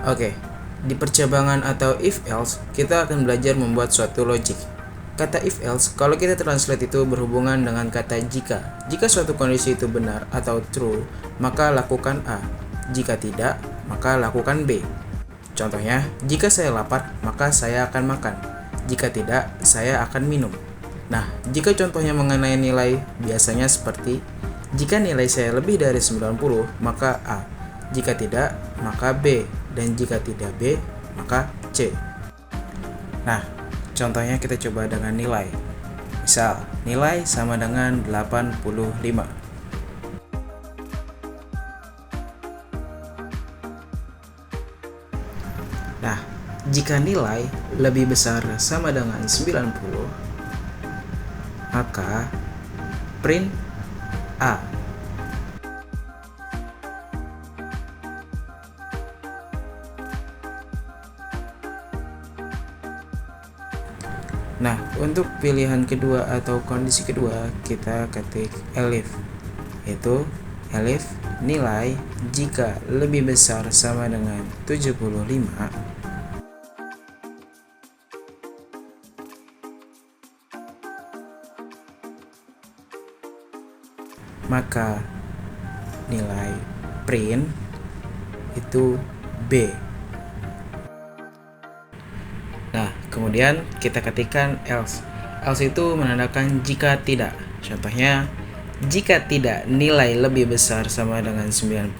Oke, di percabangan atau if else, kita akan belajar membuat suatu logic. Kata if else, kalau kita translate itu berhubungan dengan kata jika. Jika suatu kondisi itu benar atau true, maka lakukan A. Jika tidak, maka lakukan B. Contohnya, jika saya lapar, maka saya akan makan. Jika tidak, saya akan minum. Nah, jika contohnya mengenai nilai, biasanya seperti jika nilai saya lebih dari 90, maka A. Jika tidak, maka B. Dan jika tidak B, maka C. Nah, contohnya kita coba dengan nilai. Misal, nilai sama dengan 85. Nah, jika nilai lebih besar sama dengan 90, maka print A. Nah, untuk pilihan kedua atau kondisi kedua, kita ketik elif, yaitu elif nilai jika lebih besar sama dengan 75, maka nilai print itu B. Nah, kemudian kita ketikkan else. Else itu menandakan jika tidak. Contohnya, jika tidak nilai lebih besar sama dengan 90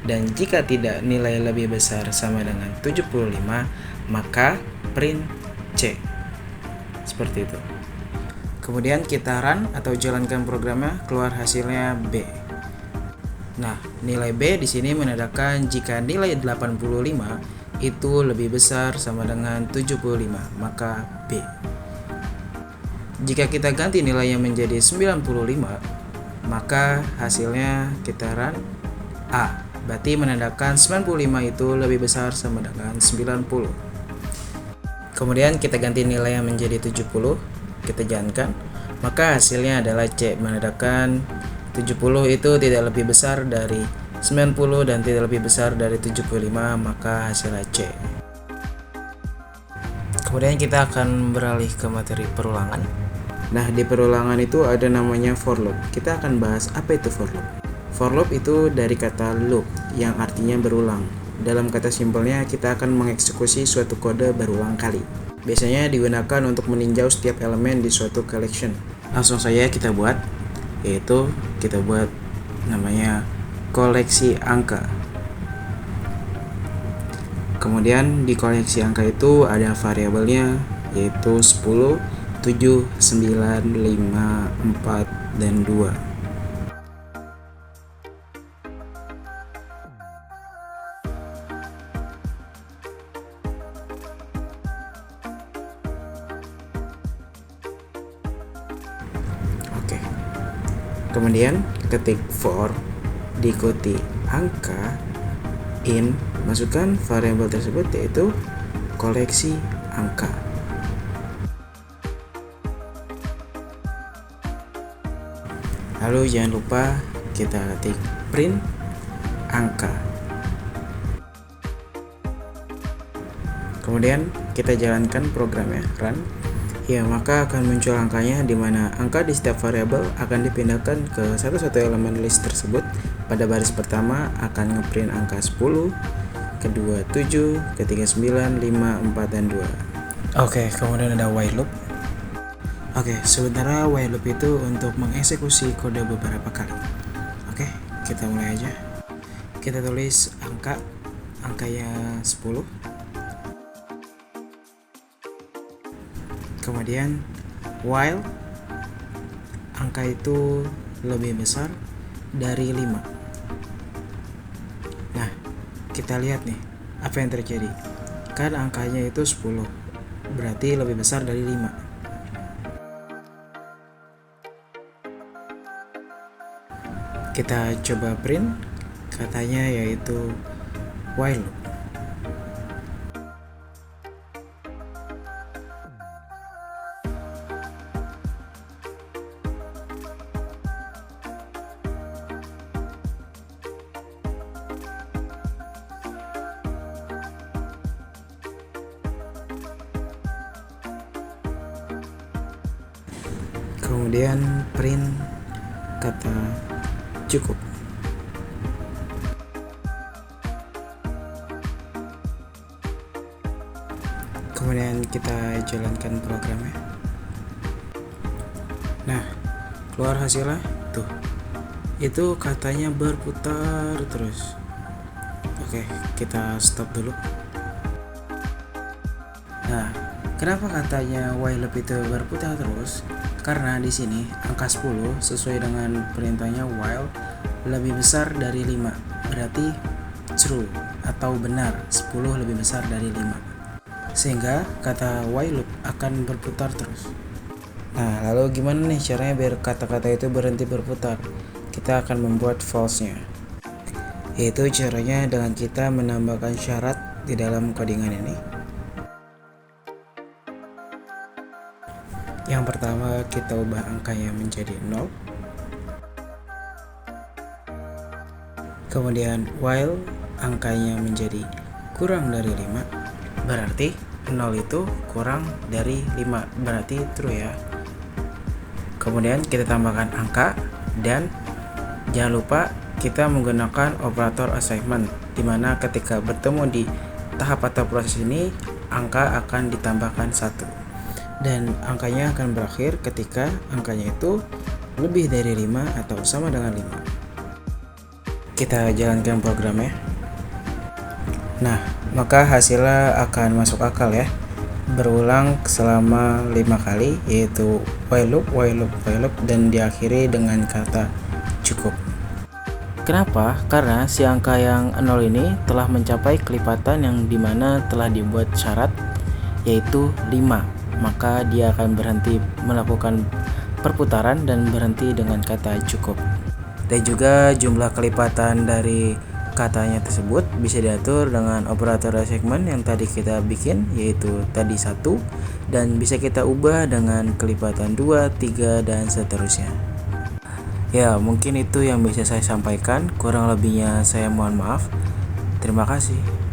dan jika tidak nilai lebih besar sama dengan 75, maka print C. Seperti itu. Kemudian kita run atau jalankan programnya, keluar hasilnya B. Nah, nilai B di sini menandakan jika nilai 85 itu lebih besar sama dengan 75, maka B. Jika kita ganti nilainya menjadi 95, maka hasilnya kita run A. Berarti menandakan 95 itu lebih besar sama dengan 90. Kemudian kita ganti nilainya menjadi 70, kita jalankan, maka hasilnya adalah C. Menandakan 70 itu tidak lebih besar dari 90 dan tidak lebih besar dari 75, maka hasilnya C. Kemudian kita akan beralih ke materi perulangan. Nah, di perulangan itu ada namanya for loop. Kita akan bahas apa itu for loop. For loop itu dari kata loop yang artinya berulang. Dalam kata simpelnya, kita akan mengeksekusi suatu kode berulang kali. Biasanya digunakan untuk meninjau setiap elemen di suatu collection. Langsung saja kita buat, yaitu kita buat namanya koleksi angka. Kemudian di koleksi angka itu ada variabelnya, yaitu 10, 7, 9, 5, 4, dan 2. Oke. Kemudian ketik for diikuti angka in, masukkan variabel tersebut yaitu koleksi angka. Lalu jangan lupa kita ketik print angka. Kemudian kita jalankan programnya, run. Ya, maka akan muncul angkanya di mana angka di setiap variabel akan dipindahkan ke satu-satu elemen list tersebut. Pada baris pertama akan ngeprint angka 10, kedua 7, ketiga 9, 5, 4, dan 2. Oke, kemudian ada while loop. Oke, sementara while loop itu untuk mengeksekusi kode beberapa kali. Oke, kita mulai aja. Kita tulis angkanya 10. Kemudian while angka itu lebih besar dari 5. Nah, kita lihat nih apa yang terjadi. Kan angkanya itu 10, berarti lebih besar dari 5. Kita coba print katanya, yaitu while loop. Kemudian print kata cukup. Kemudian kita jalankan programnya. Nah, keluar hasilnya tuh. Itu katanya berputar terus. Oke, kita stop dulu. Nah, kenapa katanya while loop itu berputar terus? Karena di sini angka 10 sesuai dengan perintahnya while lebih besar dari 5. Berarti true atau benar, 10 lebih besar dari 5. Sehingga kata while loop akan berputar terus. Nah, lalu gimana nih caranya biar kata-kata itu berhenti berputar? Kita akan membuat false-nya. Yaitu caranya dengan kita menambahkan syarat di dalam codingan ini. Yang pertama, kita ubah angkanya menjadi 0. Kemudian while angkanya menjadi kurang dari 5, berarti 0 itu kurang dari 5, berarti true ya. Kemudian kita tambahkan angka, dan jangan lupa kita menggunakan operator assignment, dimana ketika bertemu di tahap atau proses ini angka akan ditambahkan 1. Dan angkanya akan berakhir ketika angkanya itu lebih dari 5 atau sama dengan 5. Kita jalankan programnya. Nah, maka hasilnya akan masuk akal ya. Berulang selama 5 kali, yaitu while loop, while loop, while loop, dan diakhiri dengan kata cukup. Kenapa? Karena si angka yang 0 ini telah mencapai kelipatan yang dimana telah dibuat syarat, yaitu 5. Maka dia akan berhenti melakukan perputaran dan berhenti dengan kata cukup. Dan juga jumlah kelipatan dari katanya tersebut bisa diatur dengan operator assignment yang tadi kita bikin, yaitu tadi 1, dan bisa kita ubah dengan kelipatan 2, 3, dan seterusnya. Ya, mungkin itu yang bisa saya sampaikan. Kurang lebihnya saya mohon maaf. Terima kasih.